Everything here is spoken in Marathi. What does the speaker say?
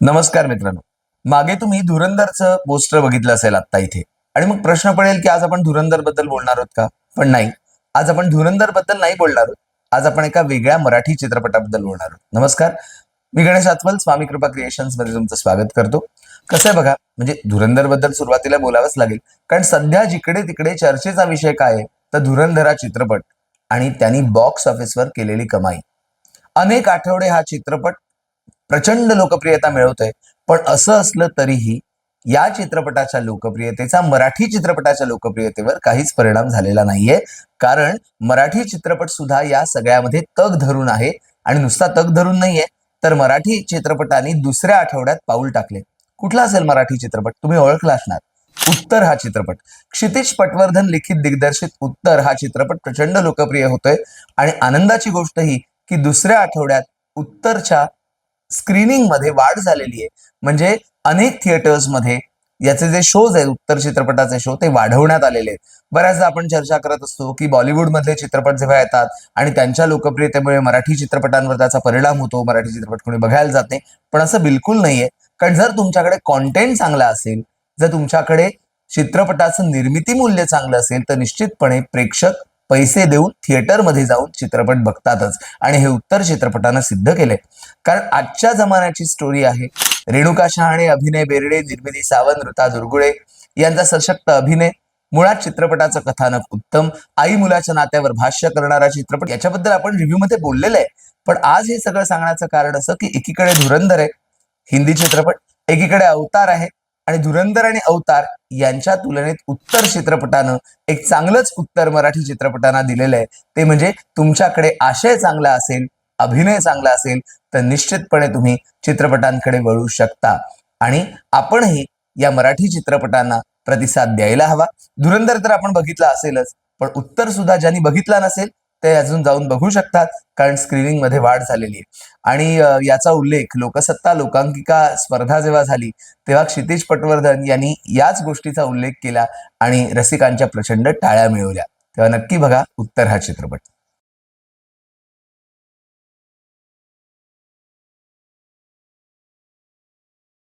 नमस्कार मित्रांनो. मागे तुम्ही धुरंधरचं पोस्टर बघितलं असेल आता इथे. आणि मग प्रश्न पडेल की आज आपण धुरंधर बद्दल बोलणार आहोत का? पण नाही. आज आपण धुरंधर बद्दल नाही बोलणार आहोत. आज आपण एका वेगळ्या मराठी चित्रपटाबद्दल बोलणार आहोत. नमस्कार. मी गणेश आचवल, स्वामी कृपा क्रिएशन्स मध्ये तुमचं स्वागत करतो. कसं आहे बघा, म्हणजे धुरंधर बद्दल सुरुवातीला बोलावंच लागेल, कारण सध्या जिकडे तिकडे चर्चेचा विषय काय आहे, तर धुरंधर हा चित्रपट आणि त्यांनी बॉक्स ऑफिसवर केलेली कमाई. अनेक आठवडे हा चित्रपट प्रचंड लोकप्रियता मिळवतोय. पण असं असलं तरीही या चित्रपटाच्या लोकप्रियतेचा मराठी चित्रपटाच्या लोकप्रियतेवर काहीच परिणाम झालेला नाहीये. कारण मराठी चित्रपट सुद्धा या सगळ्यामध्ये तग धरून आहे. आणि नुसता तग धरून नाहीये, तर मराठी चित्रपटांनी दुसऱ्या आठवड्यात पाऊल टाकले. कुठला असेल मराठी चित्रपट? तुम्ही ओळखला असणार. उत्तर हा चित्रपट. क्षितिज पटवर्धन लिखित दिग्दर्शित उत्तर हा चित्रपट प्रचंड लोकप्रिय होतोय. आणि आनंदाची गोष्ट ही की दुसऱ्या आठवड्यात उत्तरच्या स्क्रीनिंग मध्ये वाढ झालेली आहे. म्हणजे अनेक थिएटर्समध्ये याचे जे शोज आहेत, उत्तर चित्रपटाचे शो, ते वाढवण्यात आलेले आहेत. बऱ्याचदा आपण चर्चा करत असतो की बॉलिवूड मधले चित्रपट जेव्हा येतात आणि त्यांच्या लोकप्रियतेमुळे मराठी चित्रपटांवर त्याचा परिणाम होतो, मराठी चित्रपट कोणी बघायला जात नाही. पण असं बिलकुल नाहीये. कारण जर तुमच्याकडे कॉन्टेंट चांगला असेल, जर तुमच्याकडे चित्रपटाचं निर्मिती मूल्य चांगलं असेल, तर निश्चितपणे प्रेक्षक पैसे देऊन थिएटरमध्ये जाऊन चित्रपट बघतातच. आणि हे उत्तर चित्रपटानं सिद्ध केलंय. कारण आजच्या जमान्याची स्टोरी आहे. रेणुका शहाणे, अभिनय बेर्डे, निर्मिती सावंत, ऋता दुर्गुळे यांचा सशक्त अभिनय, मुळात चित्रपटाचं कथानक उत्तम, आई मुलाच्या नात्यावर भाष्य करणारा चित्रपट, याच्याबद्दल आपण रिव्ह्यू मध्ये बोललेलं आहे. पण आज हे सगळं सांगण्याचं कारण असं की एकीकडे धुरंधर आहे, हिंदी चित्रपट, एकीकडे अवतार आहे. आणि धुरंधर आणि अवतार यांच्या तुलनेत उत्तर चित्रपटानं एक चांगलंच उत्तर मराठी चित्रपटांना दिलेलं आहे. ते म्हणजे तुमच्याकडे आशय चांगला असेल, अभिनय चांगला असेल, तर निश्चितपणे तुम्ही चित्रपटांकडे वळू शकता. आणि आपणही या मराठी चित्रपटांना प्रतिसाद द्यायला हवा. धुरंधर तर आपण बघितला असेलच, पण उत्तर सुद्धा ज्यांनी बघितला नसेल ते अजून जाऊन बघू शकतात. कारण स्क्रीनिंग मध्ये वाढ झालेली आहे. आणि याचा उल्लेख लोकसत्ता लोकांकिका स्पर्धा जेव्हा झाली, तेव्हा क्षितिज पटवर्धन यांनी याच गोष्टीचा उल्लेख केला आणि रसिकांच्या प्रचंड टाळ्या मिळवल्या. तेव्हा नक्की बघा उत्तर हा चित्रपट.